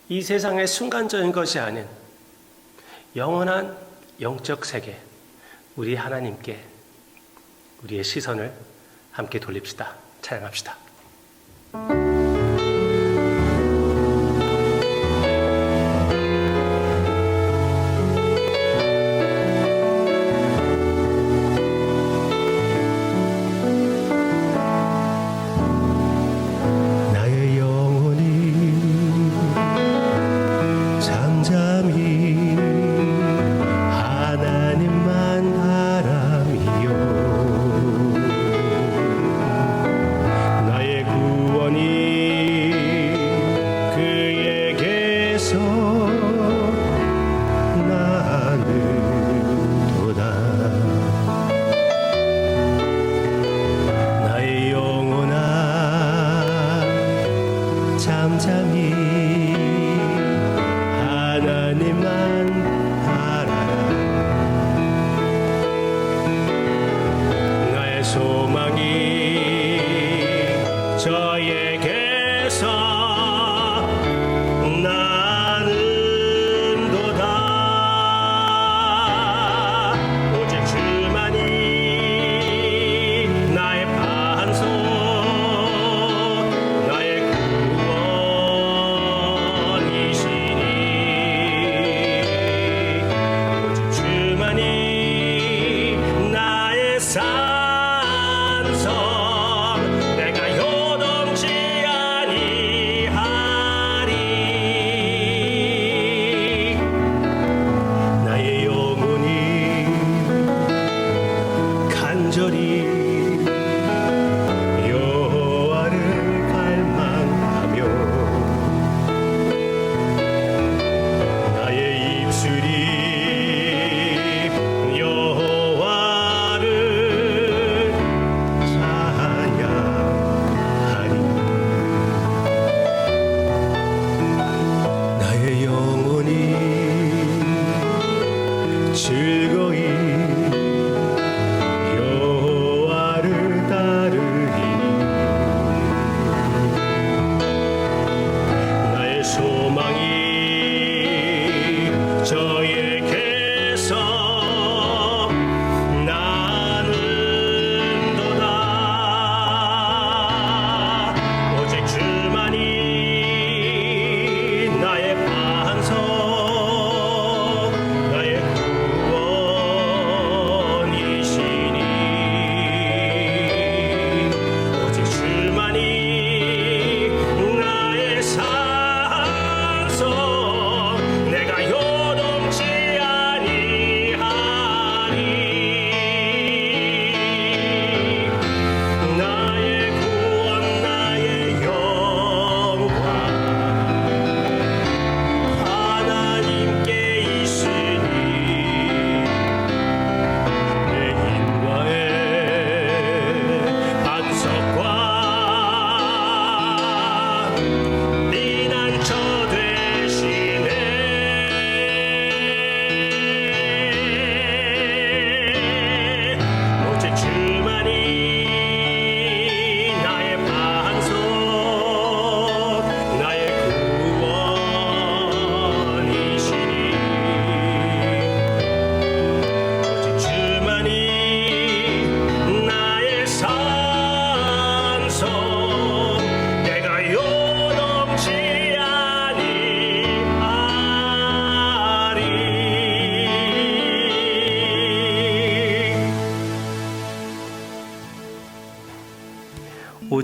이 세상의 순간적인 것이 아닌 영원한 영적 세계, 우리 하나님께 우리의 시선을 함께 돌립시다. 찬양합시다.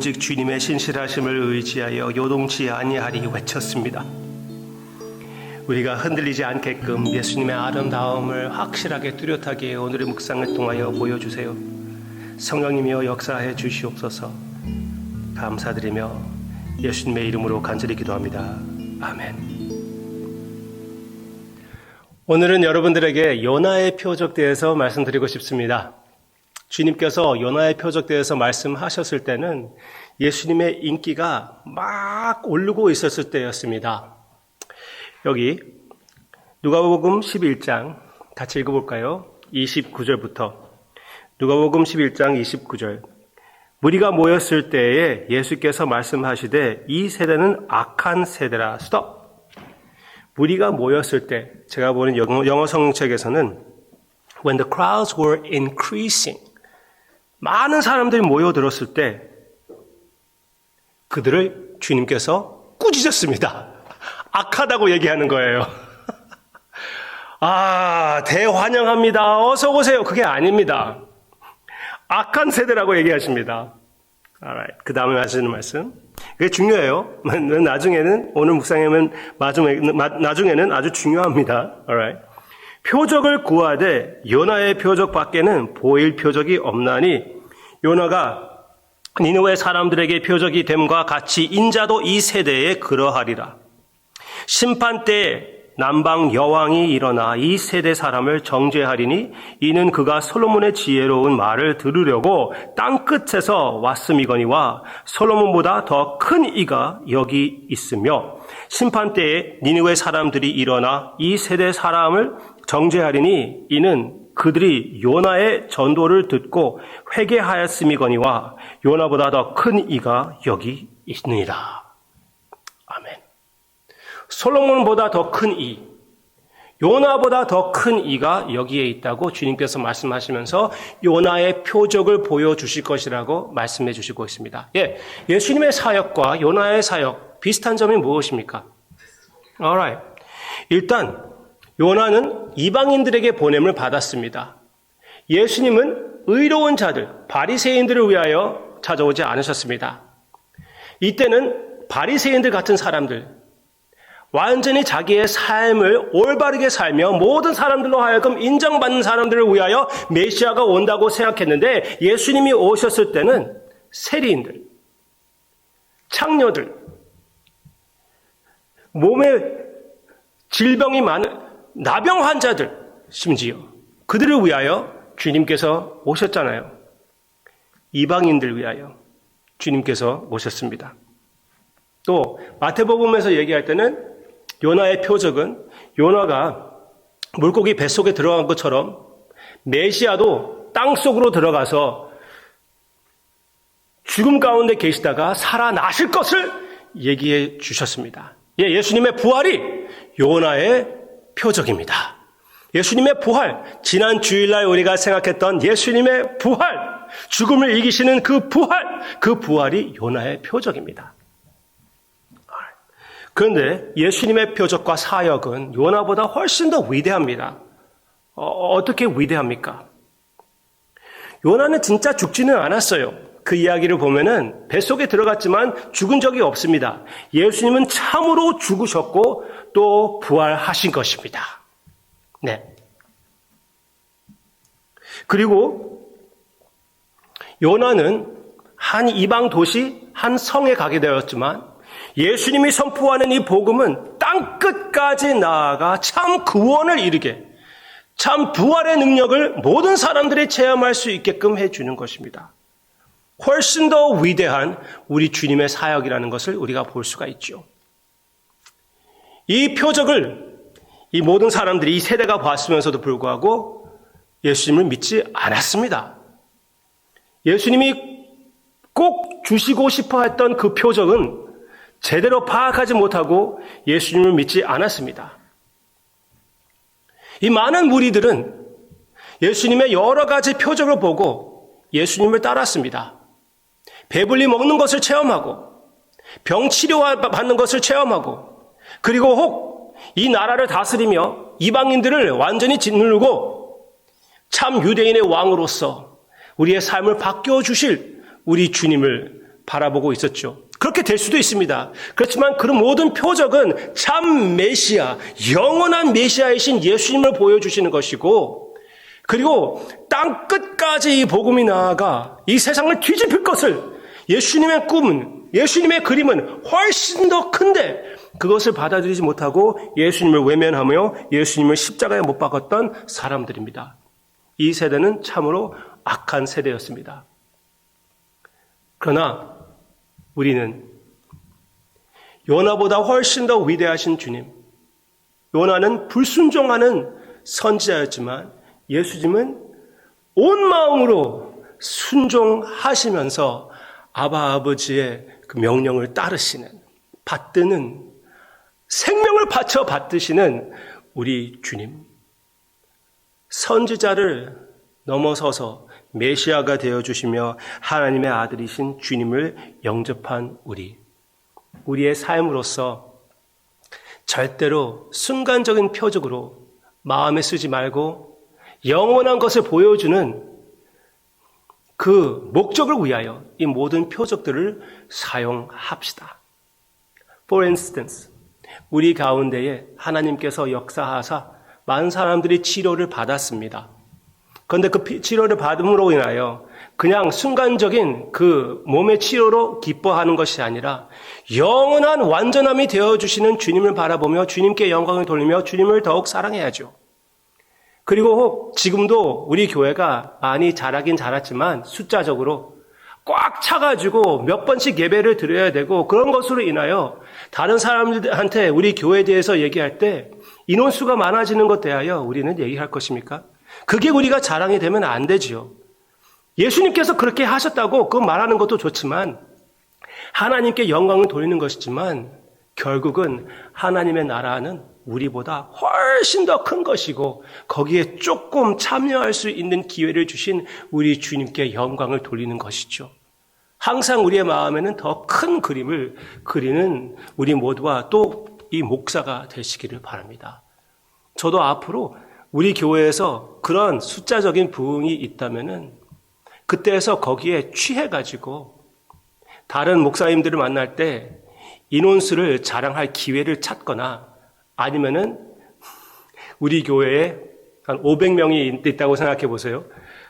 오직 주님의 신실하심을 의지하여 요동치 아니하리 외쳤습니다. 우리가 흔들리지 않게끔 예수님의 아름다움을 확실하게 뚜렷하게 오늘의 묵상을 통하여 보여주세요. 성령님이여 역사해 주시옵소서. 감사드리며 예수님의 이름으로 간절히 기도합니다. 아멘. 오늘은 여러분들에게 요나의 표적대에서 말씀드리고 싶습니다. 주님께서 요나의 표적대에서 말씀하셨을 때는 예수님의 인기가 막 오르고 있었을 때였습니다. 여기 누가복음 11장 같이 읽어볼까요? 29절부터 누가복음 11장 29절 무리가 모였을 때에 예수께서 말씀하시되 이 세대는 악한 세대라. 스톱! 무리가 모였을 때, 제가 보는 영어 성경책에서는 when the crowds were increasing, 많은 사람들이 모여들었을 때 그들을 주님께서 꾸짖었습니다. 악하다고 얘기하는 거예요. 대환영합니다. 어서 오세요. 그게 아닙니다. 악한 세대라고 얘기하십니다. Alright. 그 다음에 하시는 말씀. 그게 중요해요. 나중에는, 오늘 묵상하면 나중에는 아주 중요합니다. Alright. 표적을 구하되 요나의 표적 밖에는 보일 표적이 없나니 요나가 니느웨 사람들에게 표적이 됨과 같이 인자도 이 세대에 그러하리라. 심판 때에 남방 여왕이 일어나 이 세대 사람을 정죄하리니 이는 그가 솔로몬의 지혜로운 말을 들으려고 땅끝에서 왔음이거니와 솔로몬보다 더 큰 이가 여기 있으며 심판 때에 니느웨 사람들이 일어나 이 세대 사람을 정죄하리니 이는 그들이 요나의 전도를 듣고 회개하였음이거니와 요나보다 더 큰 이가 여기 있느니라. 아멘. 솔로몬보다 더 큰 이, 요나보다 더 큰 이가 여기에 있다고 주님께서 말씀하시면서 요나의 표적을 보여주실 것이라고 말씀해 주시고 있습니다. 예수님의 사역과 요나의 사역 비슷한 점이 무엇입니까? Alright. 일단 요나는 이방인들에게 보냄을 받았습니다. 예수님은 의로운 자들, 바리새인들을 위하여 찾아오지 않으셨습니다. 이때는 바리새인들 같은 사람들, 완전히 자기의 삶을 올바르게 살며 모든 사람들로 하여금 인정받는 사람들을 위하여 메시아가 온다고 생각했는데 예수님이 오셨을 때는 세리인들, 창녀들, 몸에 질병이 많은 나병 환자들, 심지어 그들을 위하여 주님께서 오셨잖아요. 이방인들 위하여 주님께서 오셨습니다. 또 마태복음에서 얘기할 때는 요나의 표적은 요나가 물고기 뱃속에 들어간 것처럼 메시아도 땅속으로 들어가서 죽음 가운데 계시다가 살아나실 것을 얘기해 주셨습니다. 예수님의 부활이 요나의 표적입니다. 예수님의 부활, 지난 주일날 우리가 생각했던 예수님의 부활, 죽음을 이기시는 그 부활이 요나의 표적입니다. 그런데 예수님의 표적과 사역은 요나보다 훨씬 더 위대합니다. 어떻게 위대합니까? 요나는 진짜 죽지는 않았어요. 그 이야기를 보면은 뱃속에 들어갔지만 죽은 적이 없습니다. 예수님은 참으로 죽으셨고 또 부활하신 것입니다. 네. 그리고 요나는 한 이방 도시, 한 성에 가게 되었지만 예수님이 선포하는 이 복음은 땅끝까지 나아가 참 구원을 이루게, 참 부활의 능력을 모든 사람들이 체험할 수 있게끔 해주는 것입니다. 훨씬 더 위대한 우리 주님의 사역이라는 것을 우리가 볼 수가 있죠. 이 표적을 이 모든 사람들이 이 세대가 봤으면서도 불구하고 예수님을 믿지 않았습니다. 예수님이 꼭 주시고 싶어 했던 그 표적은 제대로 파악하지 못하고 예수님을 믿지 않았습니다. 이 많은 무리들은 예수님의 여러 가지 표적을 보고 예수님을 따랐습니다. 배불리 먹는 것을 체험하고 병 치료받는 것을 체험하고 그리고 혹 이 나라를 다스리며 이방인들을 완전히 짓누르고 참 유대인의 왕으로서 우리의 삶을 바뀌어주실 우리 주님을 바라보고 있었죠. 그렇게 될 수도 있습니다. 그렇지만 그런 모든 표적은 참 메시아, 영원한 메시아이신 예수님을 보여주시는 것이고 그리고 땅끝까지 이 복음이 나아가 이 세상을 뒤집힐 것을 예수님의 꿈은, 예수님의 그림은 훨씬 더 큰데 그것을 받아들이지 못하고 예수님을 외면하며 예수님을 십자가에 못 박았던 사람들입니다. 이 세대는 참으로 악한 세대였습니다. 그러나 우리는 요나보다 훨씬 더 위대하신 주님, 요나는 불순종하는 선지자였지만 예수님은 온 마음으로 순종하시면서 아버지의 그 명령을 따르시는, 받드는 생명을 바쳐 받드시는 우리 주님, 선지자를 넘어서서 메시아가 되어주시며 하나님의 아들이신 주님을 영접한 우리의 삶으로서 절대로 순간적인 표적으로 마음에 쓰지 말고 영원한 것을 보여주는 그 목적을 위하여 이 모든 표적들을 사용합시다. For instance, 우리 가운데에 하나님께서 역사하사 많은 사람들이 치료를 받았습니다. 그런데 그 치료를 받음으로 인하여 그냥 순간적인 그 몸의 치료로 기뻐하는 것이 아니라 영원한 완전함이 되어주시는 주님을 바라보며 주님께 영광을 돌리며 주님을 더욱 사랑해야죠. 그리고 혹 지금도 우리 교회가 많이 자라긴 자랐지만 숫자적으로 꽉 차가지고 몇 번씩 예배를 드려야 되고 그런 것으로 인하여 다른 사람들한테 우리 교회에 대해서 얘기할 때 인원수가 많아지는 것 대하여 우리는 얘기할 것입니까? 그게 우리가 자랑이 되면 안 되지요. 예수님께서 그렇게 하셨다고 그 말하는 것도 좋지만 하나님께 영광을 돌리는 것이지만 결국은 하나님의 나라는 우리보다 훨씬 더 큰 것이고 거기에 조금 참여할 수 있는 기회를 주신 우리 주님께 영광을 돌리는 것이죠. 항상 우리의 마음에는 더 큰 그림을 그리는 우리 모두와 또 이 목사가 되시기를 바랍니다. 저도 앞으로 우리 교회에서 그런 숫자적인 부흥이 있다면은 그때에서 거기에 취해가지고 다른 목사님들을 만날 때 인원수를 자랑할 기회를 찾거나 아니면은 우리 교회에 한 500명이 있다고 생각해 보세요.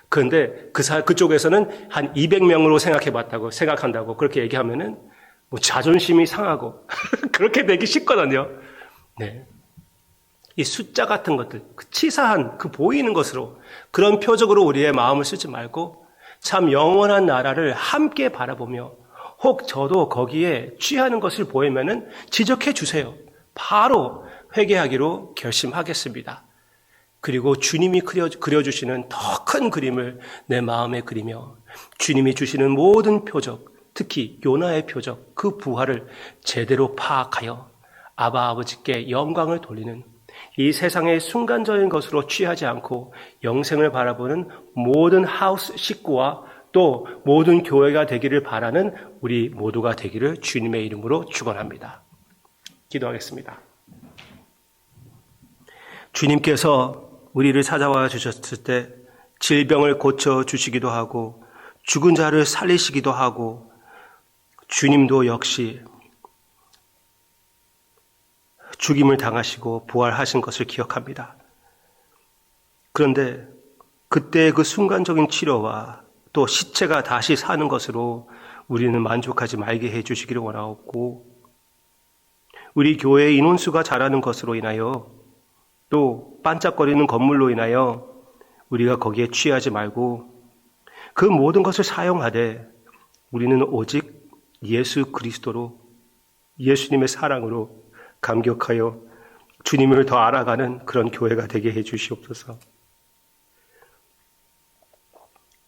그런데 그쪽에서는 한 200명으로 생각한다고 그렇게 얘기하면은 뭐 자존심이 상하고 그렇게 되기 쉽거든요. 네. 이 숫자 같은 것들, 그 치사한, 그 보이는 것으로 그런 표적으로 우리의 마음을 쓰지 말고 참 영원한 나라를 함께 바라보며 혹 저도 거기에 취하는 것을 보이면은 지적해 주세요. 바로 회개하기로 결심하겠습니다. 그리고 주님이 그려주시는 더 큰 그림을 내 마음에 그리며 주님이 주시는 모든 표적, 특히 요나의 표적, 그 부활을 제대로 파악하여 아바 아버지께 영광을 돌리는 이 세상의 순간적인 것으로 취하지 않고 영생을 바라보는 모든 하우스 식구와 또 모든 교회가 되기를 바라는 우리 모두가 되기를 주님의 이름으로 축원합니다. 기도하겠습니다. 주님께서 우리를 찾아와 주셨을 때 질병을 고쳐주시기도 하고 죽은 자를 살리시기도 하고 주님도 역시 죽임을 당하시고 부활하신 것을 기억합니다. 그런데 그때의 그 순간적인 치료와 또 시체가 다시 사는 것으로 우리는 만족하지 말게 해주시기를 원하옵고 우리 교회의 인원수가 자라는 것으로 인하여 또 반짝거리는 건물로 인하여 우리가 거기에 취하지 말고 그 모든 것을 사용하되 우리는 오직 예수 그리스도로 예수님의 사랑으로 감격하여 주님을 더 알아가는 그런 교회가 되게 해 주시옵소서.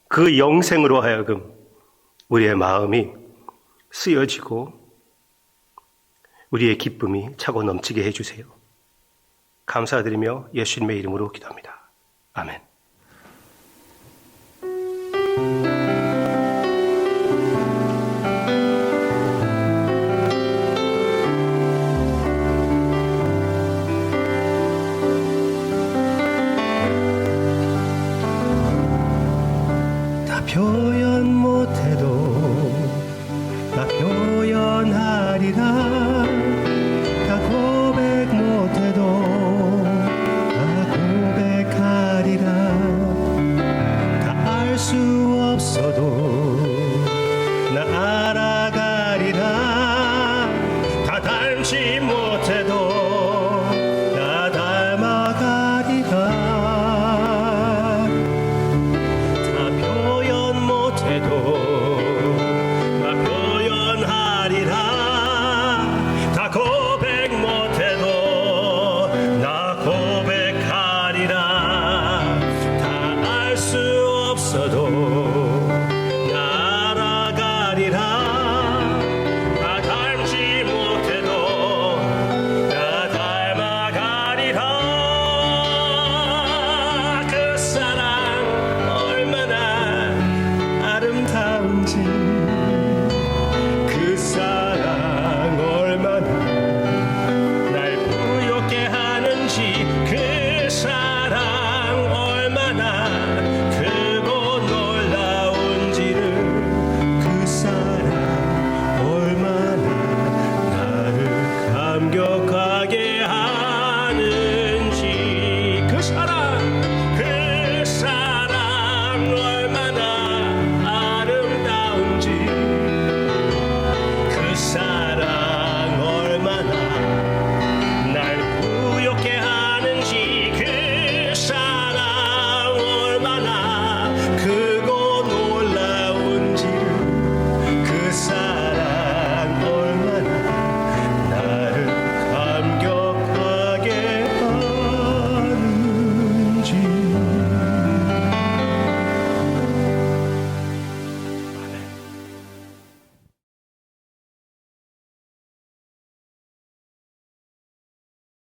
그 영생으로 하여금 우리의 마음이 쓰여지고 우리의 기쁨이 차고 넘치게 해주세요. 감사드리며 예수님의 이름으로 기도합니다. 아멘. 다 표현 못해도 다 표현하리라 다 고백 못해도 다 수 없어도 나 알아가리라 다 닮지 못해도